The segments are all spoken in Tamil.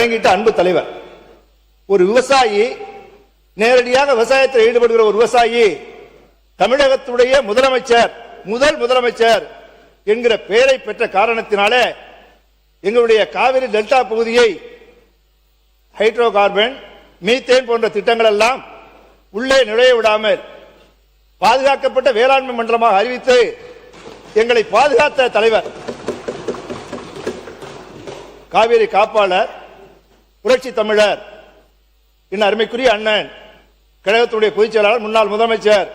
அன்பு தலைவர், ஒரு விவசாயி, நேரடியாக விவசாயத்தில் ஈடுபடுகிற ஒரு விவசாயி தமிழகத்துடைய முதலமைச்சர், முதலமைச்சர் என்கிற பெயரை பெற்ற காரணத்தினாலே எங்களுடைய காவிரி டெல்டா பகுதியை ஹைட்ரோ கார்பன், மீத்தேன் போன்ற திட்டங்கள் எல்லாம் உள்ளே நுழைய விடாமல் பாதுகாக்கப்பட்ட வேளாண்மை மண்டலமாக அறிவித்து எங்களை பாதுகாத்த தலைவர், காவிரி காப்பாளர், புரட்சி தமிழர், என் அருமைக்குரிய அண்ணன் கழகத்துடைய பொதுச் செயலாளர், முன்னாள் முதலமைச்சர்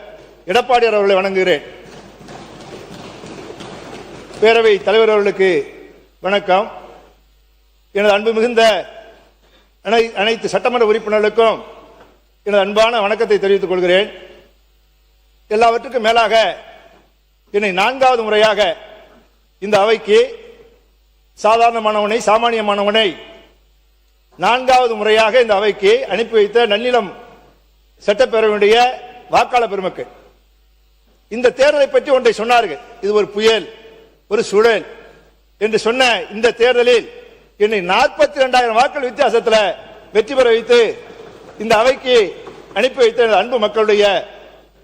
எடப்பாடியார் அவர்களை வணங்குகிறேன். பேரவை தலைவர் அவர்களுக்கு வணக்கம். எனது அன்பு மிகுந்த அனைத்து சட்டமன்ற உறுப்பினர்களுக்கும் எனது அன்பான வணக்கத்தை தெரிவித்துக் கொள்கிறேன். எல்லாவற்றுக்கும் மேலாக என்னை 4வது முறையாக இந்த அவைக்கு சாதாரணமானவனை, சாமானியமானவனை 4வது முறையாக இந்த அவைக்கு அனுப்பி வைத்த நன்னிலம் சட்டப்பேரவையுடைய வாக்காளர் பெருமக்கள், இந்த தேர்தலை பற்றி ஒன்றை சொன்னார்கள். இது ஒரு புயல், ஒரு சுழல் என்று சொன்ன இந்த தேர்தலில் என்னை 42,000 வாக்கள் வித்தியாசத்தில் வெற்றி பெற வைத்து இந்த அவைக்கு அனுப்பி வைத்த அன்பு மக்களுடைய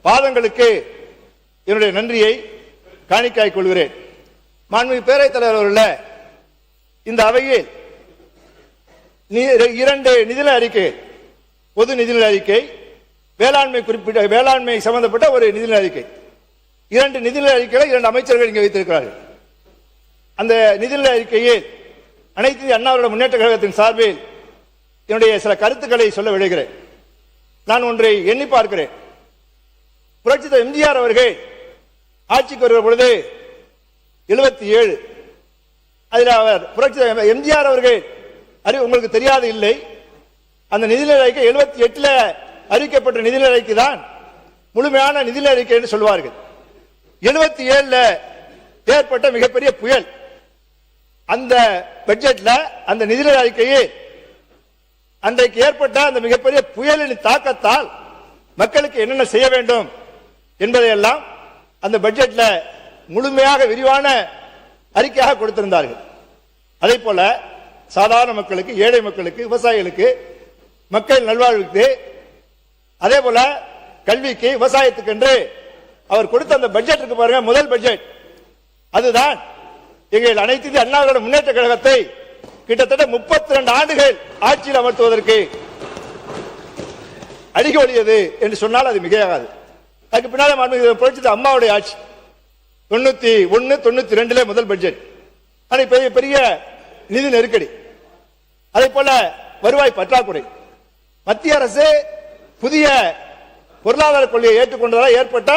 பாதங்களுக்கு என்னுடைய நன்றியை காணிக்காய் கொள்கிறேன். மாண்புமிகு பேரவைத் தலைவர் அவர்களே, இந்த அவையில் 2 நிதிநிலை அறிக்கை, பொது நிதிநிலை அறிக்கை, வேளாண்மை சம்பந்தப்பட்ட ஒரு நிதிநிலை அறிக்கை, 2 நிதிநிலை அறிக்கைகளை 2 அமைச்சர்கள் இங்கே வைத்திருக்கிறார்கள். அந்த நிதிநிலை அறிக்கையில் அனைத்து இந்திய அண்ணா திராவிட முன்னேற்ற கழகத்தின் சார்பில் என்னுடைய சில கருத்துக்களை சொல்ல விளைகிறேன். நான் ஒன்றை எண்ணி பார்க்கிறேன். புரட்சி எம்ஜிஆர் அவர்கள் ஆட்சிக்கு வருகிற பொழுது 77, அதில் அவர் புரட்சி எம்ஜிஆர் அவர்கள் உங்களுக்கு தெரியாது இல்லை, அந்த நிதிநிலை அறிக்கை 78 அறிவிக்கப்பட்ட நிதிநிலை அறிக்கை தான் முழுமையான நிதிநிலை அறிக்கை என்று சொல்வார்கள். 77 ஏற்பட்ட மிகப்பெரிய புயல், அந்த பட்ஜெட்ல, அந்த நிதிநிலை அறிக்கையில் அன்றைக்கு ஏற்பட்ட அந்த மிகப்பெரிய புயலின் தாக்கத்தால் மக்களுக்கு என்னென்ன செய்ய வேண்டும் என்பதையெல்லாம் அந்த பட்ஜெட்ல முழுமையாக விரிவான அறிக்கையாக கொடுத்திருந்தார்கள். அதே போல சாதாரண மக்களுக்கு, ஏழை மக்களுக்கு, விவசாயிகளுக்கு, மக்கள் நல்வாழ்வுக்கு, அதே போல கல்விக்கு, விவசாயத்துக்கு என்று அவர் கொடுத்த அந்த பட்ஜெட் இருக்கு பாருங்க, முதல் பட்ஜெட், அதுதான் எங்கள் அனைத்து இந்திய அண்ணா திராவிட முன்னேற்ற கழகத்தை கிட்டத்தட்ட 32 ஆண்டுகள் ஆட்சியில் அமர்த்துவதற்கு அடிக்கோலியது என்று சொன்னால் அது மிகையாகாது. அதுக்கு பின்னால் புரட்சி அம்மாவுடைய ஆட்சி 91, 92 முதல் பட்ஜெட், பெரிய நிதி நெருக்கடி, அதே போல வருவாய் பற்றாக்குறை, மத்திய அரசு புதிய பொருளாதார கொள்கையை ஏற்றுக்கொண்டதால் ஏற்பட்ட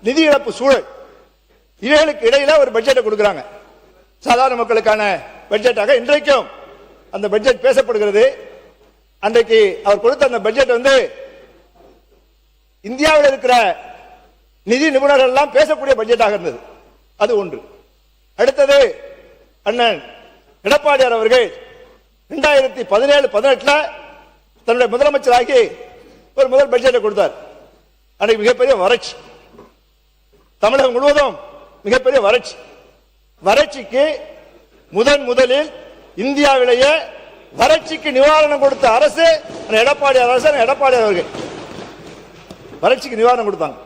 நிதி இழப்பு சூழல், இவைகளுக்கு இடையில ஒரு பட்ஜெட்டை கொடுக்கிறாங்க. சாதாரண மக்களுக்கான பட்ஜெட்டாக இன்றைக்கும் அந்த பட்ஜெட் பேசப்படுகிறது. அன்றைக்கு அவர் கொடுத்த அந்த பட்ஜெட் இந்தியாவில் இருக்கிற நிதி நிபுணர்கள் எல்லாம் பேசக்கூடிய பட்ஜெட்டாக இருந்தது. அது ஒன்று. அடுத்தது அண்ணன் எடப்பாடியார் அவர்கள் 2017-18 தன்னுடைய முதலமைச்சராகி ஒரு முதல் பட்ஜெட்டை கொடுத்தார். அன்றைக்கு மிகப்பெரிய வறட்சி, தமிழகம் முழுவதும் மிகப்பெரிய வறட்சி. வறட்சிக்கு முதலில் இந்தியாவிலேயே வறட்சிக்கு நிவாரணம் கொடுத்த அரசு எடப்பாடியார் அரசு. எடப்பாடியார் அவர்கள் வறட்சிக்கு நிவாரணம் கொடுத்தாங்க.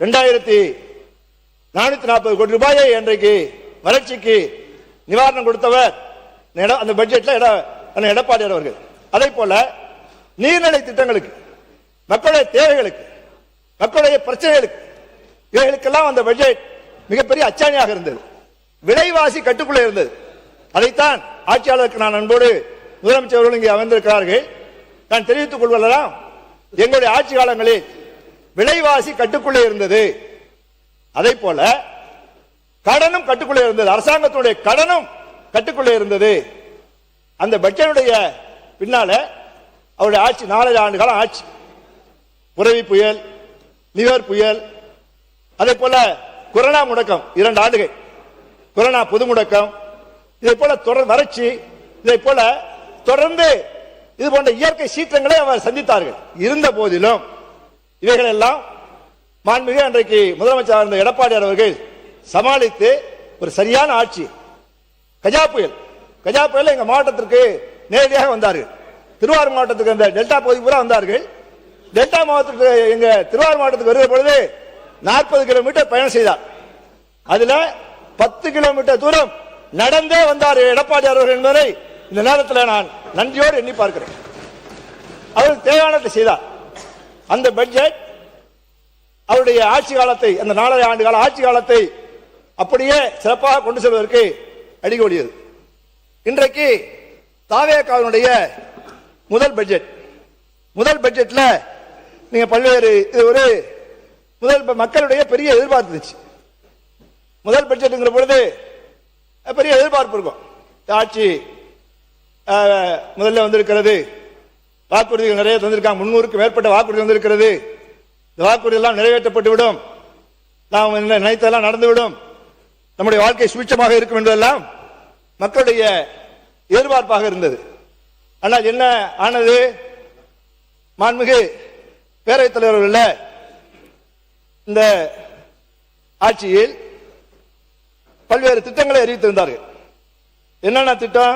2440 கோடி ரூபாயை அன்றைக்கு வறட்சிக்கு நிவாரணம் கொடுத்தவர் அந்த பட்ஜெட்ல எடப்பாடியார் அவர்கள். அதே போல நீர்நிலை திட்டங்களுக்கு, மக்களுடைய தேவைகளுக்கு, மக்களுடைய பிரச்சனைகளுக்கு, இவைகளுக்கெல்லாம் அந்த பட்ஜெட் மிகப்பெரிய அச்சாணியாக இருந்தது. விலைவாசி கட்டுக்குள்ளே இருந்தது. அதைத்தான் ஆட்சியாளருக்கு நான் அன்போடு முதலமைச்சர்கள் இங்கே அமர்ந்திருக்கிறார்கள், நான் தெரிவித்துக் கொள்வதெல்லாம், எங்களுடைய ஆட்சி காலங்களில் விலைவாசி கட்டுக்குள்ளே இருந்தது. அதே போல கடனும் கட்டுக்குள்ளே இருந்தது. அரசாங்கத்தினுடைய கடனும் கட்டுக்குள்ளே இருந்தது. அந்த பட்ஜெட்டுடைய பின்னால அவருடைய ஆட்சி 4 ஆண்டு காலம் ஆட்சி, புரவி புயல், நிவர் புயல், அதே போல கொரோனா முடக்கம் 2 ஆண்டுகள், கொரோனா பொது முடக்கம், இதை போல தொடர் வறட்சி, இதை போல தொடர்ந்து இது போன்ற இயற்கை சீற்றங்களை அவர் சந்தித்தார்கள். இருந்த போதிலும் இவைகள் எல்லாம் மாண்புமிகு அன்றைக்கு முதலமைச்சர் இருந்த எடப்பாடியார் அவர்கள் சமாளித்து ஒரு சரியான ஆட்சி. கஜா புயல் எங்க மாவட்டத்திற்கு நேரடியாக வந்தார்கள். திருவாரூர் மாவட்டத்துக்கு அந்த டெல்டா பகுதி பூரா வந்தார்கள். டெல்டா மாவட்டத்துக்கு எங்க திருவாரூர் மாவட்டத்துக்கு வருகிற பொழுது 40 கிலோமீட்டர் பயணம் செய்தார். அதுல 10 கிலோமீட்டர் தூரம் நடந்தே வந்தார் எடப்பாடி அவர்கள் என்பதை இந்த நேரத்தில் நான் நன்றியோடு எண்ணி பார்க்கிறேன். அவர் தேவையானதை செய்தார். அந்த பட்ஜெட் அவருடைய ஆட்சி காலத்தை, அந்த 4 ஆண்டு கால ஆட்சி காலத்தை அப்படியே சிறப்பாக கொண்டு செல்வதற்கு அடிக்கோடியது. இன்றைக்கு தாவேகாவினுடைய முதல் பட்ஜெட்ல நீங்க பல்வேறு இது ஒரு மக்களுடைய பெரிய எதிர்பார்ப்பு இருந்துச்சு. முதல் பட்ஜெட்டுங்கிற பொழுது பெரிய எதிர்பார்ப்பு இருக்கும். ஆட்சி முதல்ல வந்திருக்கிறது, வாக்குறுதிகள் நிறைய தந்திருக்காங்க, 300க்கும் மேற்பட்ட வாக்குறுதி வந்திருக்கிறது. இந்த வாக்குறுதி எல்லாம் நிறைவேற்றப்பட்டுவிடும், நாம் நினைத்ததெல்லாம் நடந்துவிடும், நம்முடைய வாழ்க்கை சுபிட்சமாக இருக்கும் என்பதெல்லாம் மக்களுடைய எதிர்பார்ப்பாக இருந்தது. ஆனால் என்ன ஆனது? மாண்புமிகு பேரவைத் தலைவர்கள் இந்த ஆட்சியில் பல்வேறு திட்டங்களை அறிவித்திருந்தார்கள். என்னென்ன திட்டம்?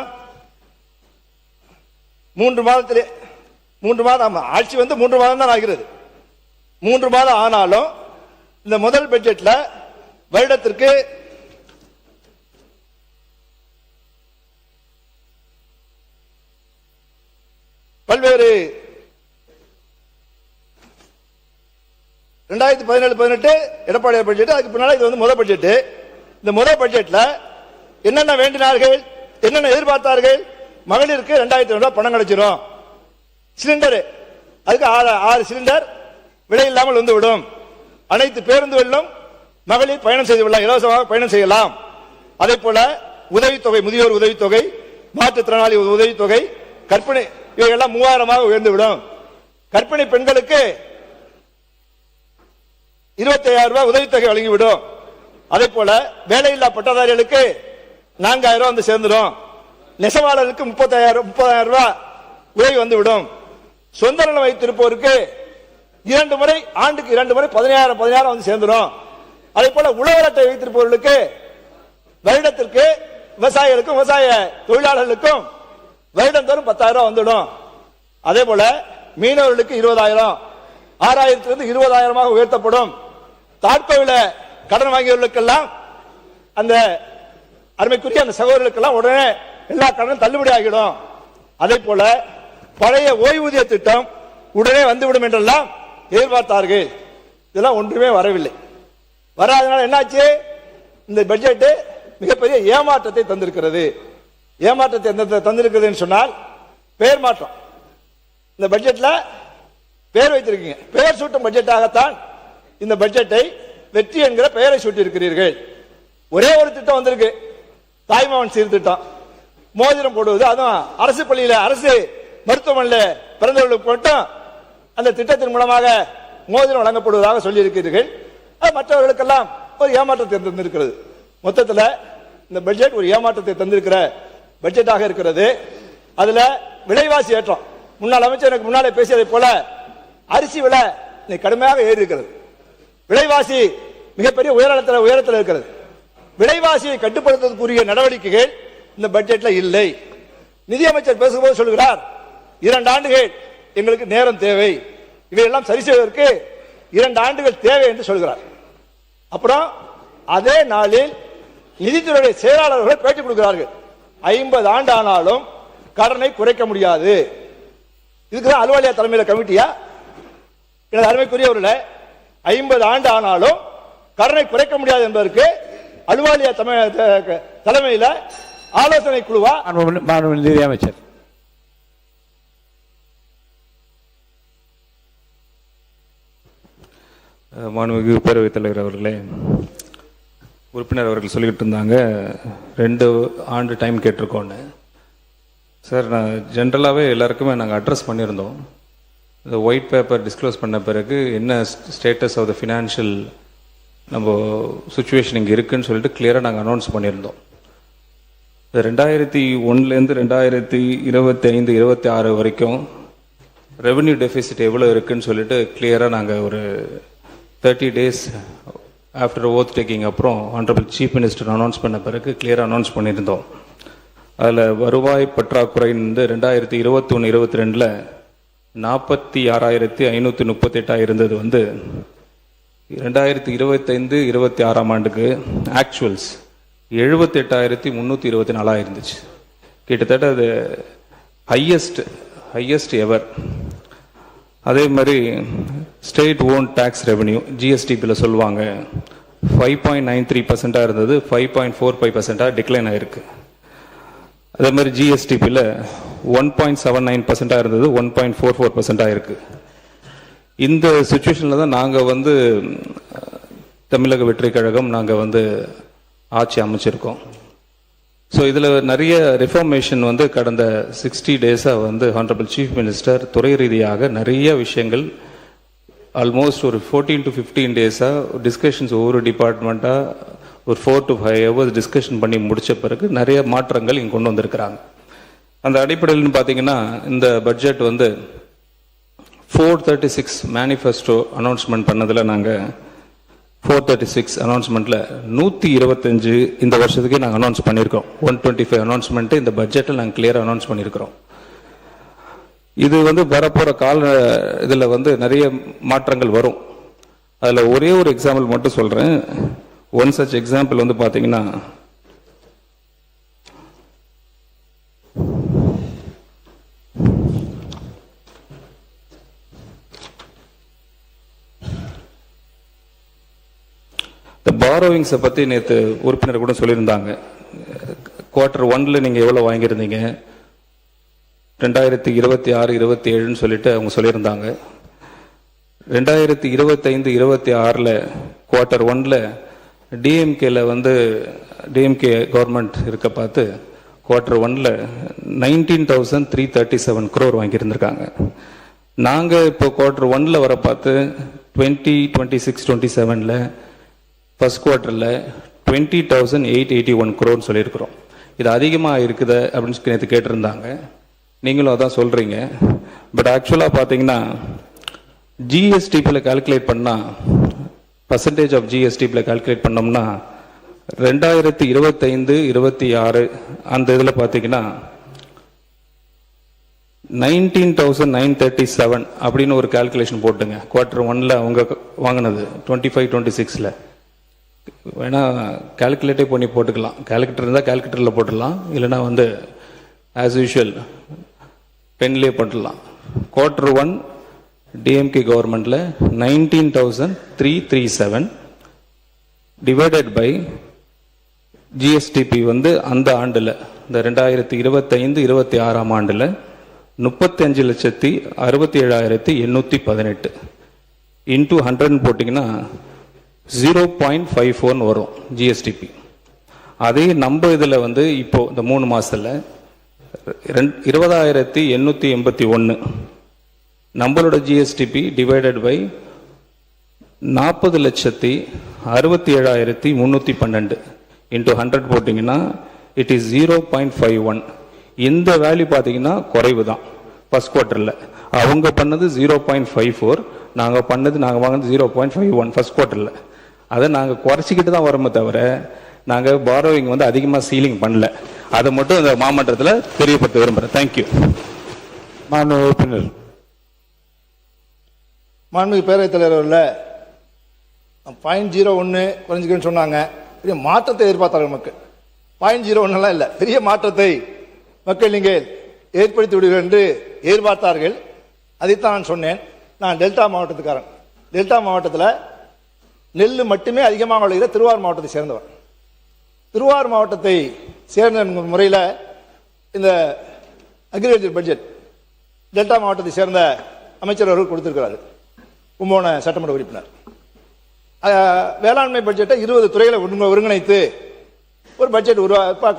3 மாதத்திலே 3 மாதம் ஆட்சி 3 மாதம் தான் ஆகிறது. 3 மாதம் ஆனாலும் இந்த முதல் பட்ஜெட்ல வருடத்திற்கு பல்வேறு 2017-18 எடப்பாடி பட்ஜெட், அதுக்கு பின்னால இது முதல் பட்ஜெட். இந்த முதல் பட்ஜெட்ல என்னென்ன வேண்டினார்கள், என்னென்ன எதிர்பார்த்தார்கள்? மகளிருக்கு 2000 ரூபாய் பணம் கிடைச்சிடும், சிலிண்டர் அதுக்கு 6 சிலிண்டர் விலை இல்லாமல் வந்துவிடும், அனைத்து பேருந்துகளிலும் மகளிர் பயணம் செய்து விடலாம், இலவசமாக பயணம் செய்யலாம். அதே போல உதவித்தொகை, முதியோர் உதவித்தொகை, மாற்றுத்திறனாளி உதவித்தொகை, கற்பிணி இவையெல்லாம் 3000 உயர்ந்துவிடும். கற்பிணி பெண்களுக்கு 25000 ரூபாய் உதவித்தொகை வழங்கிவிடும். அதே போல வேலையில்லா பட்டதாரிகளுக்கு 4000 ரூபாய் வந்து சேர்ந்துடும். நெசவாளர்களுக்கு 30000 ரூபாய் உதவி வந்துவிடும். சொந்த நிலம் வைத்திருப்போருக்கு 2 முறை, ஆண்டுக்கு 2 முறை 15000 வந்து சேர்ந்துடும். அதே போல உழவர் அட்டை வைத்திருப்பவர்களுக்கு வருடத்திற்கு விவசாயிகளுக்கும் விவசாய தொழிலாளர்களுக்கும் வருடந்தோறும் 10000 வந்துடும். அதே போல மீனவர்களுக்கு 20000, 6000 20000 உயர்த்தப்படும். தாட்கோவில கடன் வாங்கியவர்களுக்கெல்லாம், அந்த அருமைக்குரிய அந்த சகோதரர்களுக்கெல்லாம் உடனே எல்லா கடனும் தள்ளுபடி ஆகிடும். அதே போல பழைய ஓய்வூதிய திட்டம் உடனே வந்துவிடும் என்றெல்லாம் எதிர்பார்த்தார்கள். இதெல்லாம் ஒன்றுமே வரவில்லை. வராதனால என்னாச்சு? இந்த பட்ஜெட் மிகப்பெரிய ஏமாற்றத்தை தந்திருக்கிறது. ஏமாற்றத்தை தந்திருக்கிறது சொன்னால் பெயர் மாற்றம். இந்த பட்ஜெட்ல பெயர் வைத்திருக்கீங்க, பெயர் சூட்டும் பட்ஜெட்டாகத்தான் இந்த பட்ஜெட்டை வெற்றி என்கிற பெயரை சூட்டி இருக்கிறீர்கள். ஒரே ஒரு திட்டம் வந்திருக்கு, தாய்மாமன் சீர்திட்டம், மோதிரம் போடுவது. அதுவும் அரசு பள்ளியில, அரசு மருத்துவமனையில் பிறந்தவர்களுக்கு மட்டும் அந்த திட்டத்தின் மூலமாக மோதிரம் வழங்கப்படுவதாக சொல்லி இருக்கிறீர்கள். அது மற்றவர்களுக்கெல்லாம் ஒரு ஏமாற்றத்தை தந்திருக்கிறது. மொத்தத்தில் இந்த பட்ஜெட் ஒரு ஏமாற்றத்தை தந்திருக்கிற பட்ஜெட்டாக இருக்கிறது. அதுல விலைவாசி ஏற்றம், முன்னாள் அமைச்சர் எனக்கு முன்னாலே பேசியதை போல அரிசி விலை கடுமையாக ஏறி இருக்கிறது. விலைவாசி மிகப்பெரிய உயரத்தில் இருக்கிறது. விலைவாசியை கட்டுப்படுத்துவதற்குரிய நடவடிக்கைகள் இந்த பட்ஜெட்ல இல்லை. நிதியமைச்சர் பேசும்போது சொல்கிறார், 2 ஆண்டுகள் எங்களுக்கு நேரம் தேவை, இவையெல்லாம் சரி செய்வதற்கு 2 ஆண்டுகள் தேவை என்று சொல்கிறார். அப்புறம் அதே நாளில் நிதித்துறை செயலாளர்கள் பேட்டி கொடுக்கிறார்கள், 50 ஆண்டு ஆனாலும் கடனை குறைக்க முடியாது. இதுக்குதான் அலுவலியா தலைமையில கமிட்டியா? எனது அருமைக்குரியவர்களே, 50 ஆண்டு ஆனாலும் கடனை குறைக்க முடியாது என்பதற்கு அலுவலியா தலைமையில ஆலோசனை குழுவா? நிதியமைச்சர் மாண்புமிகு பேரவைத் தலைவர் அவர்களே, உறுப்பினர் அவர்கள் சொல்லிக்கிட்டு இருந்தாங்க 2 ஆண்டு டைம் கேட்டிருக்கோன்னு. சார், நான் ஜென்ரலாகவே எல்லாருக்குமே நாங்கள் அட்ரஸ் பண்ணியிருந்தோம். இந்த ஒயிட் பேப்பர் டிஸ்க்ளோஸ் பண்ண பிறகு என்ன ஸ்டேட்டஸ் ஆஃப் த ஃபினான்ஷியல் நம்ம சுச்சுவேஷன் இங்கே இருக்குன்னு சொல்லிட்டு கிளியராக நாங்கள் அனௌன்ஸ் பண்ணியிருந்தோம். 2001 2025-26 வரைக்கும் ரெவென்யூ டெபிசிட் எவ்வளோ இருக்குன்னு சொல்லிட்டு கிளியராக நாங்கள் ஒரு 30 days ஆஃப்டர் ஓத் டேக்கிங் அப்புறம் ஆனரபிள் சீஃப் மினிஸ்டர் அனௌன்ஸ் பண்ண பிறகு கிளியராக அனௌன்ஸ் பண்ணியிருந்தோம். அதில் வருவாய் பற்றாக்குறை வந்து 2021-22 46,538 இருந்தது வந்து 2025-26 ஆண்டுக்கு ஆக்சுவல்ஸ் 78,324 இருந்துச்சு. கிட்டத்தட்ட அது ஹையஸ்ட் எவர். அதே மாதிரி ஸ்டேட் ஓன் டேக்ஸ் ரெவன்யூ ஜிஎஸ்டிபியில் சொல்லுவாங்க 5.93% இருந்தது, 5.45% டிக்ளைன் ஆயிருக்கு. அதே மாதிரி ஜிஎஸ்டிபியில் 1.79% இருந்தது, 1.44% ஆயிருக்கு. இந்த சுச்சுவேஷனில் தான் நாங்கள் வந்து தமிழக வெற்றி கழகம் நாங்கள் வந்து ஆட்சி அமைச்சிருக்கோம். ஸோ இதில் நிறைய ரிஃபார்மேஷன் வந்து கடந்த 60 டேஸாக வந்து ஹானரபிள் சீஃப் மினிஸ்டர் துறை ரீதியாக நிறைய விஷயங்கள் ஆல்மோஸ்ட் ஒரு 14 to 15 டேஸாக டிஸ்கஷன்ஸ் ஒவ்வொரு டிபார்ட்மெண்ட்டாக ஒரு 4 to 5 hours டிஸ்கஷன் பண்ணி முடித்த பிறகு நிறைய மாற்றங்கள் இங்கே கொண்டு வந்திருக்கிறாங்க. அந்த அடிப்படையில் பார்த்தீங்கன்னா இந்த பட்ஜெட் வந்து 436 மேனிஃபெஸ்டோ அனௌன்ஸ்மெண்ட் பண்ணதில் நாங்கள் 436 அனௌன்ஸ்மெண்ட்டில் 125 இந்த வருஷத்துக்கு நாங்கள் அனௌன்ஸ் பண்ணியிருக்கோம். 125 அனௌன்ஸ்மெண்ட்டு இந்த பட்ஜெட்டில் நாங்கள் கிளியராக அனௌன்ஸ் பண்ணியிருக்கிறோம். இது வந்து வரப்போகிற கால இதில் வந்து நிறைய மாற்றங்கள் வரும். அதில் ஒரே ஒரு எக்ஸாம்பிள் மட்டும் சொல்கிறேன். ஒன் சச் எக்ஸாம்பிள் வந்து பார்த்தீங்கன்னா இந்த பாரோவிங்ஸை பற்றி நேற்று உறுப்பினர் கூட சொல்லியிருந்தாங்க. Q1 நீங்கள் எவ்வளோ வாங்கியிருந்தீங்க, 2026-27 சொல்லிட்டு அவங்க சொல்லியிருந்தாங்க. 2025-26 Q1 டிஎம்கேல வந்து டிஎம்கே கவர்மெண்ட் இருக்க பார்த்து Q1 19,337 crore வாங்கியிருந்திருக்காங்க. நாங்கள் இப்போ Q1 வர பார்த்து 2026-27 ஃபர்ஸ்ட் குவார்ட்டரில் 20,881 crore சொல்லியிருக்கிறோம். இது அதிகமாக இருக்குது அப்படின்னு நேற்று கேட்டிருந்தாங்க. நீங்களும் அதான் சொல்கிறீங்க. பட் ஆக்சுவலாக பார்த்தீங்கன்னா ஜிஎஸ்டிபியில் கால்குலேட் பண்ணால் பர்சன்டேஜ் ஆஃப் ஜிஎஸ்டிபியில் கால்குலேட் பண்ணோம்னா 2025-26 அந்த இதில் பார்த்தீங்கன்னா 19,937 அப்படின்னு ஒரு கால்குலேஷன் போட்டுங்க. Q1 அவங்க வாங்கினது 25-26 வேணா கால்குலேட்டே பண்ணி போட்டுக்கலாம். கால்குலேட்டர் இருந்தால் கால்குலேட்டரில் போட்டுடலாம், இல்லைனா வந்து ஆஸ் யூஷுவல் பென்லேயே போட்டுடலாம். Q1 டிஎம்கே கவர்மெண்ட்டில் 19,337 டிவைடட் பை ஜிஎஸ்டிபி வந்து அந்த ஆண்டில் இந்த 2025-26 ஆண்டில் 35,67,818 இன்டூ 100 போட்டிங்கன்னா 0.54 வரும் ஜிஎஸ்டிபி. அதே நம்ம இதில் வந்து இப்போ இந்த 3 மாதத்தில் 20,881 நம்மளோட ஜிஎஸ்டிபி டிவைடட் பை 40,67,312 இன்டூ 100 போட்டிங்கன்னா இட் இஸ் 0.51. இந்த வேல்யூ பார்த்தீங்கன்னா குறைவு தான். ஃபர்ஸ்ட் குவார்ட்டரில் அவங்க பண்ணது 0.54, நாங்கள் வாங்கினது 0.51 ஃபர்ஸ்ட் குவார்ட்டரில். அதை நாங்கள் குறைச்சிக்கிட்டு தான் வரோமே தவிர நாங்கள் பாரோவிங் வந்து அதிகமாக சீலிங் பண்ணல. அதை மட்டும் இந்த மாமன்றத்தில் தெரியப்படுத்த விரும்புகிறேன். தேங்க்யூ. மாண்பு உறுப்பினர். மாண்புமிகு பேரவைத் தலைவரில் 0.01 குறைஞ்சிக்கன்னு சொன்னாங்க. பெரிய மாற்றத்தை எதிர்பார்த்தார்கள் மக்கள். 0.01 இல்லை, பெரிய மாற்றத்தை மக்கள் நீங்கள் ஏற்படுத்தி விடுவீர்கள் என்று எதிர்பார்த்தார்கள். அதைத்தான் நான் சொன்னேன். நான் டெல்டா மாவட்டத்துக்காரன். டெல்டா மாவட்டத்தில் நெல் மட்டுமே அதிகமாக விளைகிற திருவாரூர் மாவட்டத்தை சேர்ந்தவர். திருவாரூர் மாவட்டத்தை சேர்ந்த முறையில் இந்த அக்ரிகல்ச்சர் பட்ஜெட் டெல்டா மாவட்டத்தை சேர்ந்த அமைச்சர் அவர்கள் கொடுத்திருக்கிறார்கள். கும்போண சட்டமன்ற உறுப்பினர் வேளாண்மை பட்ஜெட்டை 20 துறைகளை ஒருங்கிணைத்து ஒரு பட்ஜெட்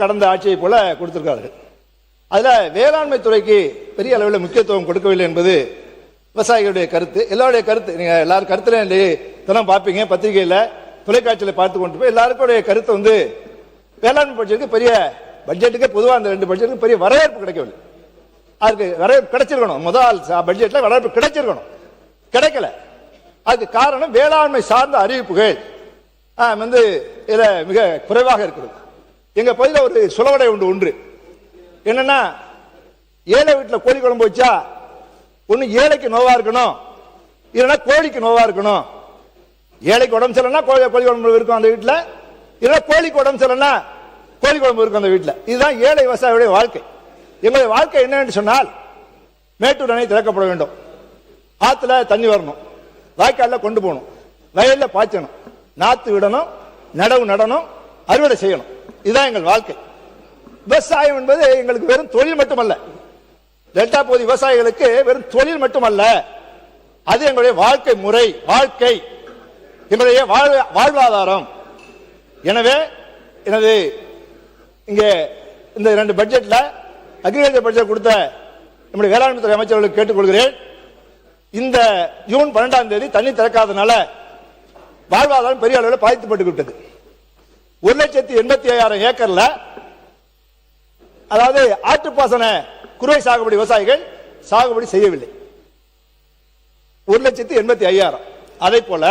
கடந்த ஆட்சியை போல கொடுத்திருக்கிறார்கள். அதில் வேளாண்மை துறைக்கு பெரிய அளவில் முக்கியத்துவம் கொடுக்கவில்லை என்பது விவசாயிகளுடைய கருத்து, எல்லாருடைய கருத்து. நீங்கள் எல்லாரும் கருத்துல தினம் பார்ப்பீங்க, பத்திரிகையில் தொலைக்காட்சியில் பார்த்து கொண்டு போய் எல்லாருக்குடைய கருத்து வந்து வேளாண்மை பட்ஜெட்டுக்கு பெரிய பட்ஜெட்டுக்கு பொதுவாக அந்த 2 பட்ஜெட்டுக்கு பெரிய வரவேற்பு கிடைக்கவில்லை. அதுக்கு வரவேற்பு கிடைச்சிருக்கணும். முதல் பட்ஜெட்டில் வரவேற்பு கிடைச்சிருக்கணும், கிடைக்கல. அதுக்கு காரணம் வேளாண்மை சார்ந்த அறிவிப்புகள் வந்து இதில் மிக குறைவாக இருக்கிறது. எங்கள் பகுதியில் ஒரு சுலவடை ஒன்று என்னன்னா, ஏழை வீட்டில் கோழி குழம்பு வச்சா ஒண்ணு ஏழைக்கு நோவா இருக்கணும், இல்லைன்னா கோழிக்கு நோவா இருக்கணும். ஏழைக்கு உடம்பு சரியில்லைன்னா கோழி குழம்பு இருக்கும் அந்த வீட்டில், இல்லைன்னா கோழிக்கு உடம்பு சரியில்லைன்னா கோழி குழம்பு இருக்கும் அந்த வீட்டில். இதுதான் ஏழை விவசாயியுடைய வாழ்க்கை. எங்களுடைய வாழ்க்கை என்னன்னு சொன்னால், மேட்டூர் அணை திறக்கப்பட வேண்டும், ஆத்துல தண்ணி வரணும், வாய்க்காலில் கொண்டு போகணும், வயலில் பாய்ச்சணும், நாத்து விடணும், நடவு நடணும், அறுவடை செய்யணும். இதுதான் எங்கள் வாழ்க்கை. விவசாயம் என்பது எங்களுக்கு வெறும் தொழில் மட்டுமல்ல, டெல்டா பகுதி விவசாயிகளுக்கு வெறும் தொழில் மட்டுமல்ல, அது எங்களுடைய வாழ்க்கை முறை, வாழ்க்கை, எங்களுடைய வாழ்வாதாரம். எனவே எனது இங்கே இந்த 2 பட்ஜெட்ல அக்ரிகல்ச்சர் பட்ஜெட் கொடுத்த நம்முடைய வேளாண்மை துறை அமைச்சர்களுக்கு கேட்டுக்கொள்கிறேன். இந்த ஜூன் 12ஆம் தேதி தண்ணி திறக்காதனால வாழ்வாதாரம் பெரிய அளவில் பாதிக்கப்பட்டு விட்டது. 1,85,000 ஏக்கர்ல, அதாவது ஆட்டுப்பாசன குறுவை சாகுபடி விவசாயிகள் சாகுபடி செய்யவில்லை. 1,85,000. அதே போல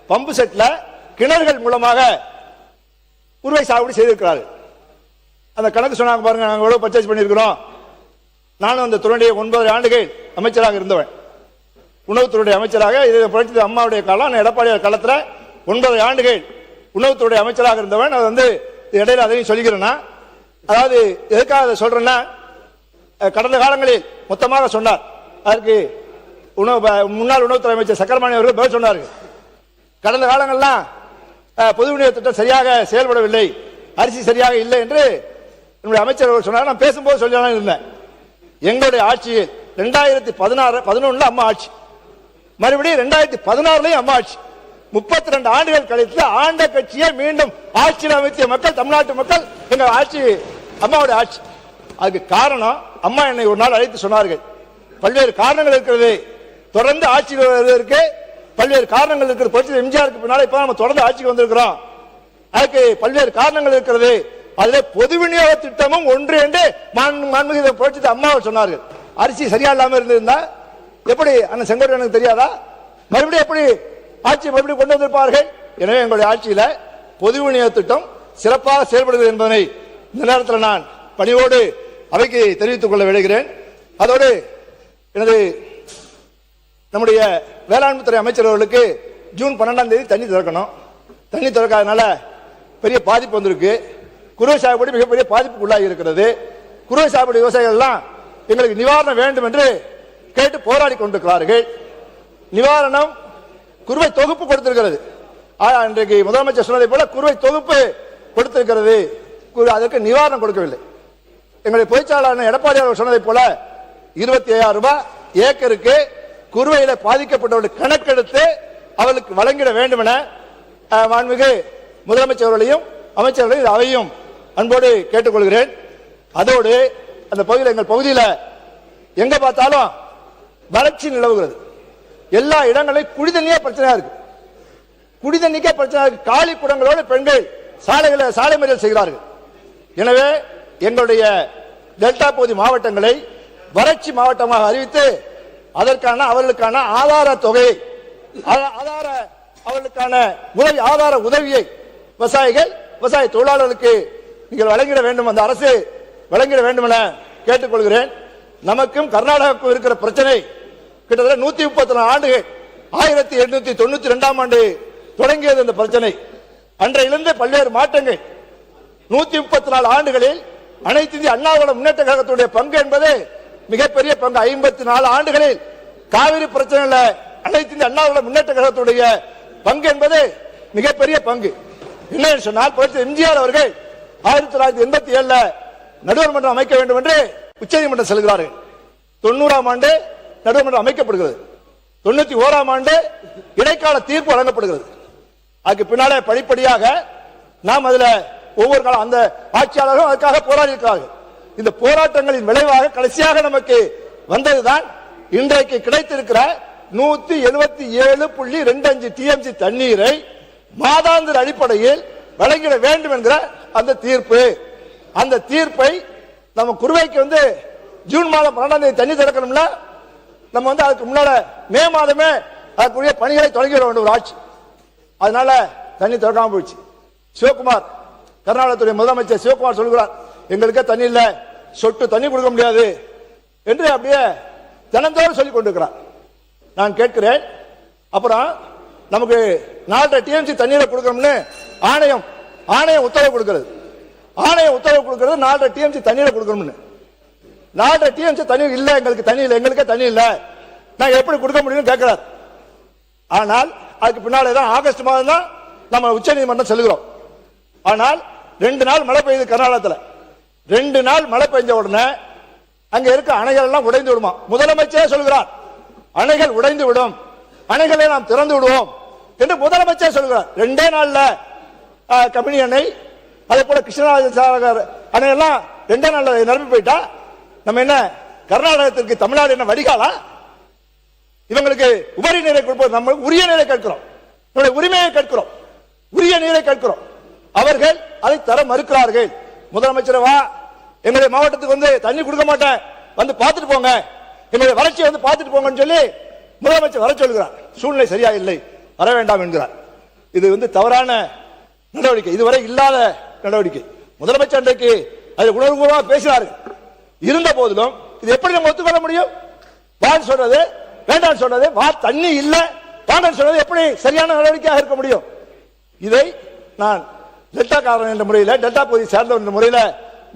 பம்பு செட்ல கிணறுகள் மூலமாக குறுவை சாகுபடி செய்திருக்கிறார்கள். அந்த கணக்கு சொன்னாங்க பாருங்க, நாங்கள் எவ்வளவு பர்ச்சேஸ் பண்ணியிருக்கிறோம். நானும் அந்த துறையுடைய 9 ஆண்டுகள் அமைச்சராக இருந்தவன், உணவுத்துறை அமைச்சராக. இது புரட்சி அம்மாவுடைய காலம், எடப்பாடியார் காலத்தில் 9 ஆண்டுகள் உணவுத்துறை அமைச்சராக இருந்தவன். அது வந்து இடையில அதையும் சொல்லிக்கிறேன்னா, அதாவது எதுக்காக அதை சொல்றேன்னா, கடந்த காலங்களில் மொத்தமாக சொன்னார். அதற்கு முன்னாள் உணவுத்துறை அமைச்சர் சக்கரபாணி அவர்கள் பதில் சொன்னார்கள். கடந்த காலங்கள்லாம் பொது விநியோக திட்டம் சரியாக செயல்படவில்லை, அரிசி சரியாக இல்லை என்று என்னுடைய அமைச்சர் அவர்கள் சொன்னார். நான் பேசும்போது சொல்லி இருந்தேன். எங்களுடைய ஆட்சியில் 2011 அம்மா ஆட்சி, மறுபடியும் 2016 அம்மா ஆட்சி, 32 ஆண்டுகள் கழித்து ஆண்ட கட்சியை மீண்டும் ஆட்சியில் அமைத்திய மக்கள், தமிழ்நாட்டு மக்கள், எங்கள் ஆட்சி அம்மாவுடைய ஆட்சி. அதுக்கு காரணம், அம்மா என்னை ஒரு நாள் அழைத்து சொன்னார்கள், பல்வேறு காரணங்கள் இருக்கிறது, தொடர்ந்து ஆட்சியில் வருவதற்கு பல்வேறு காரணங்கள் இருக்கிறது. புரட்சி எம்ஜிஆருக்கு பின்னால இப்ப நம்ம தொடர்ந்து ஆட்சிக்கு வந்திருக்கிறோம், அதுக்கு பல்வேறு காரணங்கள் இருக்கிறது, அதில் பொது விநியோக திட்டமும் ஒன்று என்று மாண்புமிகு புரட்சி அம்மா சொன்னார்கள். அரிசி சரியா இல்லாம இருந்திருந்தா எப்படி அண்ணன் செங்கோட்டையனுக்கு தெரியாதா? மறுபடியும் எப்படி ஆட்சி மறுபடியும் கொண்டு வந்திருப்பார்கள். எனவே எங்களுடைய ஆட்சியில பொது விநியோக திட்டம் சிறப்பாக செயல்படுகிறது என்பதனை இந்த நேரத்தில் நான் பணியோடு அவைக்கு தெரிவித்துக் கொள்ள விளைகிறேன். அதோடு எனது நம்முடைய வேளாண்மை துறை அமைச்சர் அவர்களுக்கு ஜூன் 12ஆம் தேதி தண்ணி திறக்கணும். தண்ணி திறக்காதனால பெரிய பாதிப்பு வந்திருக்கு. குறுவை சாகுபடி மிகப்பெரிய பாதிப்புக்கு உள்ளாகி இருக்கிறது. குறுவை சாகுபடி விவசாயிகள் எல்லாம் எங்களுக்கு நிவாரணம் வேண்டும் என்று கேட்டு போராடி கொண்டிருக்கிறார்கள். நிவாரணம் குறுவை தொகுப்பு கொடுத்திருக்கிறது. இன்றைக்கு முதலமைச்சர் சொன்னதை போல குறுவை தொகுப்பு கொடுத்திருக்கிறது, அதற்கு நிவாரணம் கொடுக்கவில்லை. எங்களுடைய பொதுச்செயலாளர் எடப்பாடி அவர்கள் சொன்னதை போல 25,000 ரூபாய் ஏக்கருக்கு குறுவையில பாதிக்கப்பட்டவர்கள் கணக்கெடுத்து அவர்களுக்கு வழங்கிட வேண்டும் என மாண்புமிகு முதலமைச்சர்களையும் அமைச்சர்களையும் அவையும் அன்போடு கேட்டுக்கொள்கிறேன். அதோடு அந்த பகுதியில், எங்கள் பகுதியில் எங்க பார்த்தாலும் வறட்சி நிலவுகிறது. எல்லா இடங்களையும் குடிதண்ணியே பிரச்சனையா இருக்கு. குடிதண்ணிக்கே பிரச்சனை இருக்கு. காலி குடங்களோடு பெண்கள் சாலை மறியல் செய்கிறார்கள். எனவே எங்களுடைய டெல்டா பகுதி மாவட்டங்களை வறட்சி மாவட்டமாக அறிவித்து அதற்கான அவர்களுக்கான ஆதார தொகையை, அவர்களுக்கான ஆதார உதவியை விவசாய தொழிலாளர்களுக்கு நீங்கள் வழங்கிட வேண்டும், அந்த அரசு வழங்கிட வேண்டும் என கேட்டுக்கொள்கிறேன். நமக்கும் கர்நாடகாவுக்கும் இருக்கிற பிரச்சனை கிட்டத்தட்ட 134 ஆண்டுகள். 1892ஆம் ஆண்டு தொடங்கியது இந்த பிரச்சனை. அன்றையிலிருந்து பல்வேறு மாற்றங்கள். 134 ஆண்டுகளில் அனைத்து இந்திய அண்ணா திராவிட முன்னேற்ற கழகத்துடைய பங்கு என்பது மிகப்பெரிய பங்கு. 54 ஆண்டுகளில் காவிரி பிரச்சனையில அனைத்து இந்திய அண்ணா திராவிட முன்னேற்ற கழகத்துடைய பங்கு என்பது மிகப்பெரிய பங்கு. என்ன சொன்னால், புரட்சி எம்ஜிஆர் அவர்கள் 1987 நடுவர் மன்றம் அமைக்க வேண்டும் என்று உச்சநீதிமன்றம் செல்கிறார்கள். 90ஆம் ஆண்டு நடுவர் மன்றம் அமைக்கப்படுகிறது. 91ஆம் ஆண்டு இடைக்கால தீர்ப்பு வழங்கப்படுகிறது. அதுக்கு பின்னாலே படிப்படியாக நாம் அதுல ஒவ்வொரு காலம் அந்த ஆட்சியாளர்கள் அதுக்காக போராடி இருக்கிறார்கள். இந்த போராட்டங்களின் விளைவாக கடைசியாக நமக்கு வந்ததுதான் இன்றைக்கு கிடைத்திருக்கிற 177.25 டிஎம்சி தண்ணீரை மாதாந்திர அடிப்படையில் வழங்கிட வேண்டும் என்கிற அந்த தீர்ப்பு. அந்த தீர்ப்பை நம்ம குறுவைக்கு ஜூன் மாதம் 12ஆம் தேதி தண்ணி திறக்கணும்ல, நம்ம அதுக்கு முன்னால மே மாதமே அதுக்குரிய பணிகளை தொடங்கிட வேண்டும் ஒரு ஆட்சி. அதனால தண்ணி திறக்காம போயிடுச்சு. சிவகுமார், கர்நாடகத்துடைய முதலமைச்சர் சிவகுமார் சொல்கிறார், எங்களுக்கு தண்ணி இல்ல, சொட்டு தண்ணி கொடுக்க முடியாது என்று அப்படியே தினந்தோறும் சொல்லிக் கொண்டிருக்கிறார். நான் கேட்கிறேன், அப்புறம் நமக்கு 4 டிஎம்சி தண்ணீரை கொடுக்கணும்னு ஆணையம் உத்தரவு கொடுக்கிறது. ஆணையம் உத்தரவு கொடுக்கிறது 4 டிஎம்சி தண்ணீரை கொடுக்கணும்னு. 4 டிஎம்சி தண்ணீர் இல்லை, எங்களுக்கு தண்ணி இல்லை, எங்களுக்கே தண்ணி இல்லை, நான் எப்படி கொடுக்க முடியும்னு கேட்கிறார். ஆனால் அதுக்கு பின்னாலே தான் ஆகஸ்ட் மாதம் தான் நம்ம உச்ச நீதிமன்றம் செல்கிறோம். ஆனால் 2 நாள் மழை பெய்யுது கர்நாடகத்தில். 2 நாள் மழை பெய்ஞ்ச உடனே அங்க இருக்க அணைகள் எல்லாம் உடைந்து விடுமா. முதலமைச்சரே சொல்கிறார், அணைகள் உடைந்து விடும், அணைகளை நாம் திறந்து விடுவோம் என்று முதலமைச்சர் சொல்கிறார். 2 நாள்ல கபினி அணை, அதே போல கிருஷ்ணராஜசாகர் அணையெல்லாம் 2 நாள்ல நிரம்பி போயிட்டா நம்ம என்ன கர்நாடகத்திற்கு தமிழ்நாடு என்ன வடிகாலா? இவங்களுக்கு உபரி நீரை கொடுப்போம், நம்ம உரிய நீரை கேட்கிறோம், நம்முடைய உரிமையை கேட்கிறோம், உரிய நீரை கேட்கிறோம். அவர்கள் அதை தர மறுக்கிறார்கள். முதலமைச்சர் வா, எங்களுடைய மாவட்டத்துக்கு வந்து தண்ணி கொடுக்க மாட்டேன், வந்து பார்த்துட்டு போங்க, எங்களுடைய வளர்ச்சியை வந்து பார்த்துட்டு போங்கன்னு சொல்லி முதலமைச்சர் வர சொல்கிறார். சூழ்நிலை சரியா இல்லை, வர வேண்டாம் என்கிறார். இது தவறான நடவடிக்கை, இதுவரை இல்லாத நடவடிக்கை. முதலமைச்சர் அன்றைக்கு அது உணர்வுபூர்வமாக பேசினார்கள். இருந்த போதிலும் இது எப்படி நம்ம ஒத்துக்கொள்ள முடியும்? வான்னு சொல்றது, வேண்டாம் சொல்றது, வா தண்ணி இல்ல வேண்டாம் சொல்றது எப்படி சரியான நடவடிக்கையாக இருக்க முடியும்? இதை நான் டெல்டாக்காரன் என்ற முறையில், டெல்டா பகுதியை சேர்ந்தவர் என்ற முறையில்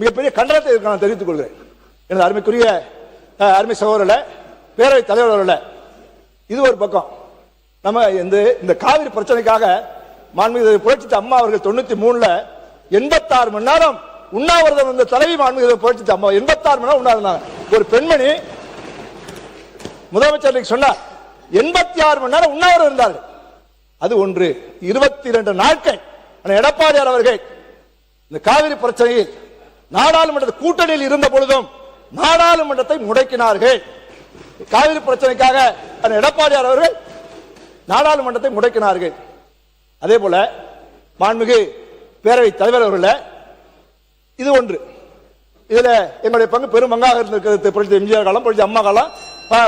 மிகப்பெரிய கண்டனத்தை நான் தெரிவித்துக் கொள்கிறேன். எனது அருமைக்குரிய அருமை சகோதரர்களே, பேரவைத் தலைவர்களே, இது ஒரு பக்கம். நம்ம இந்த காவிரி பிரச்சனைக்காக மாண்புமிகு புரட்சி அம்மா அவர்கள் 93ல 86 மணி நேரம் உண்ணாவிரதம் இருந்த தலைவி மாண்புமிகு புரட்சி அம்மா 86 மணி நேரம் உண்ணாவிரதம். ஒரு பெண்மணி முதலமைச்சர் சொன்னார், 86 மணி நேரம் உண்ணாவிரதம் இருந்தார்கள். அது ஒன்று. 22 நாட்கள் எடப்பாடியார் அவர்கள் இந்த காவிரி பிரச்சனையில் நாடாளுமன்ற கூட்டணியில் இருந்த பொழுதும் நாடாளுமன்றத்தை முடக்கினார்கள். காவிரி பிரச்சனைக்காக எடப்பாடியார் அவர்கள் நாடாளுமன்றத்தை முடக்கினார்கள். அதே போல மாண்புமிகு பேரவைத் தலைவர் அவர்களே, இது ஒன்று. இதுல எங்களுடைய பங்கு பெரும் பங்காக இருந்திருக்கிறது. புரட்சி எம்ஜிஆர் காலம், புரட்சி அம்மா காலம்,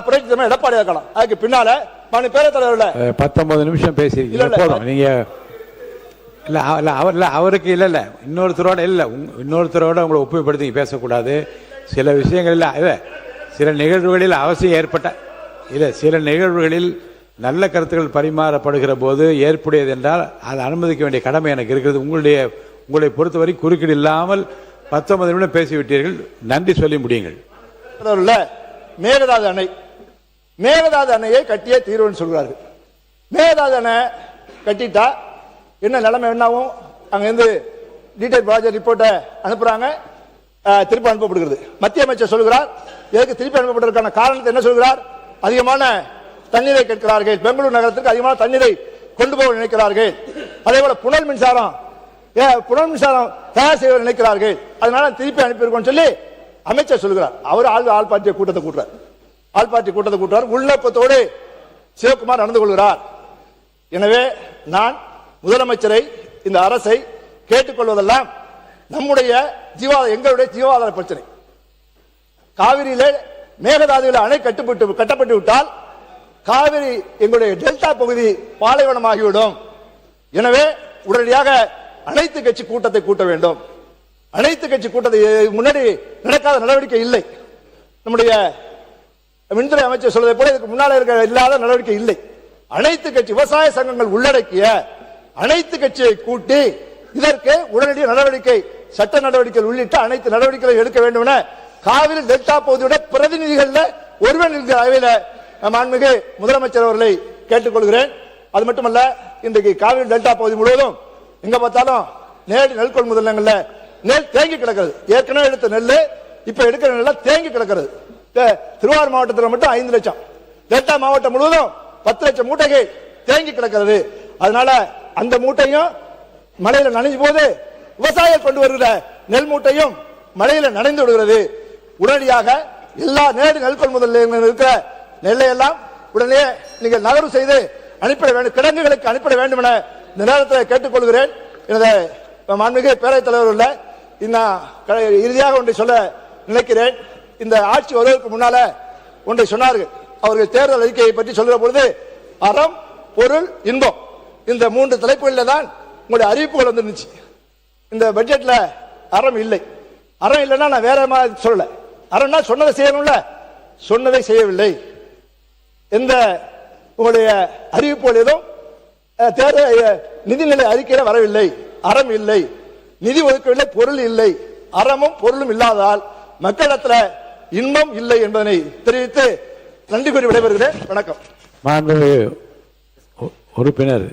புரட்சி தலைவர் எடப்பாடியார் காலம். அதுக்கு பின்னால பேரவைத் தலைவர்களே 19 நிமிஷம் பேசியிருக்கீங்க, போதும். நீங்க அவருக்கு இல்ல இன்னொருத்தரோட உங்களை ஒப்புமைப்படுத்தி பேசக்கூடாது. சில விஷயங்களில் சில நிகழ்வுகளில் அவசியம் ஏற்பட்ட சில நிகழ்வுகளில் நல்ல கருத்துக்கள் பரிமாறப்படுகிற போது ஏற்புடையது என்றால் அதை அனுமதிக்க வேண்டிய கடமை எனக்கு இருக்கிறது. உங்களை பொறுத்தவரை குறுக்கீடு இல்லாமல் 19 நிமிடம் பேசிவிட்டீர்கள். நன்றி சொல்லி முடியுங்கள். மேகதாது அணையை கட்டியே தீர்வுன்னு சொல்கிறார்கள். மேகதாது அணை கட்டிட்டா என்ன நிலைமை என்னாகும்? அங்கிருந்து டீடைல் ப்ராஜெக்ட் ரிப்போர்ட்டை அனுப்புறாங்க, திருப்பி அனுப்பப்படுகிறது. மத்திய அமைச்சர் சொல்கிறார், எதுக்கு திருப்பி அனுப்பப்பட்டதற்கான காரணத்தை என்ன சொல்கிறார்? அதிகமான தண்ணீரை கேட்கிறார்கள், பெங்களூர் நகரத்திற்கு அதிகமான தண்ணீரை கொண்டு போக நினைக்கிறார்கள். அதே போல புனல் மின்சாரம் தயார் செய்ய நினைக்கிறார்கள், அதனால திருப்பி அனுப்பியிருக்கோம் சொல்லி அமைச்சர் சொல்கிறார். அவர் ஆள் பார்ட்டி கூட்டத்தை கூட்டுறார். உள்நோக்கத்தோடு சிவகுமார் நடந்து கொள்கிறார். எனவே நான் முதலமைச்சரை, இந்த அரசை கேட்டுக்கொள்வதெல்லாம் எங்களுடைய ஜீவாதார பிரச்சனை. காவிரியில மேகதாதுவில் அணை கட்டப்பட்டு விட்டால் காவிரி எங்களுடைய டெல்டா பகுதி பாலைவனமாகிவிடும். எனவே உடனடியாக அனைத்து கட்சி கூட்டத்தை கூட்ட வேண்டும். அனைத்து கட்சி கூட்டத்தை முன்னாடி நடக்காத நடவடிக்கை இல்லை. நம்முடைய மின்துறை அமைச்சர் சொல்வதை போல இதுக்கு முன்னால இல்லாத நடவடிக்கை இல்லை. அனைத்து கட்சி விவசாய சங்கங்கள் உள்ளடக்கிய அனைத்து கட்சியை கூட்டி இதற்கு உடனடி நடவடிக்கை, சட்ட நடவடிக்கைகள் உள்ளிட்ட அனைத்து நடவடிக்கைகளை எடுக்க வேண்டும் என காவிரி டெல்டா பகுதியுடைய பிரதிநிதிகள் ஒருவன் அவையில் மாண்புமிகு முதலமைச்சர் அவர்களை கேட்டுக்கொள்கிறேன். அது மட்டுமல்ல, இன்றைக்கு காவிரி டெல்டா பகுதி முழுவதும் எங்க பார்த்தாலும் நேரடி நெல் கொள்முதல் நிலையங்கள்ல நெல் தேங்கி கிடக்கிறது. ஏற்கனவே எடுத்த நெல் இப்ப எடுக்கிற நெல் தேங்கி கிடக்கிறது. திருவாரூர் மாவட்டத்தில் மட்டும் 5 லட்சம், டெல்டா மாவட்டம் முழுவதும் 10 லட்சம் மூட்டைகள் தேங்கி கிடக்கிறது. அதனால அந்த மூட்டையும் மழையில நனைஞ்சு போது விவசாயிகள் கொண்டு வருகிற நெல் மூட்டையும் மழையில நனைந்து விடுகிறது. உடனடியாக எல்லா நேரடி நெல் கொள்முதல் இருக்கிற நெல்லை எல்லாம் உடனே நீங்கள் நகர்வு செய்து அனுப்பிட வேண்டும், கிடங்குகளுக்கு அனுப்பிட வேண்டும் என இந்த நேரத்தில் கேட்டுக்கொள்கிறேன். எனது மாண்புமிகு பேரவைத் தலைவர்கள் இறுதியாக ஒன்றை சொல்ல நினைக்கிறேன். இந்த ஆட்சி வருவதற்கு முன்னால ஒன்றை சொன்னார்கள். அவர்கள் தேர்தல் அறிக்கையை பற்றி சொல்கிற பொழுது அறம், பொருள், இன்பம், இந்த 3 தலைப்புகளில் தான் உங்களுடைய அறிவிப்புகள் வந்துருந்துச்சு. இந்த பட்ஜெட்ல அறம் இல்லை. அறம் இல்லைன்னா நான் வேற மாதிரி சொல்லல. அறம்னா சொன்னதை செய்யணும்ல, சொன்னதை செய்யவில்லை. எந்த உங்களுடைய அறிவிப்புகள் எதுவும் நிதிநிலை அறிக்கையில வரவில்லை. அறம் இல்லை, நிதி ஒதுக்கவில்லை, பொருள் இல்லை. அறமும் பொருளும் இல்லாதால் மக்களிடத்தில் இன்பம் இல்லை என்பதனை தெரிவித்து நன்றி கூறி விடைபெறுகிறேன். வணக்கம். மாண்புமிகு உறுப்பினர்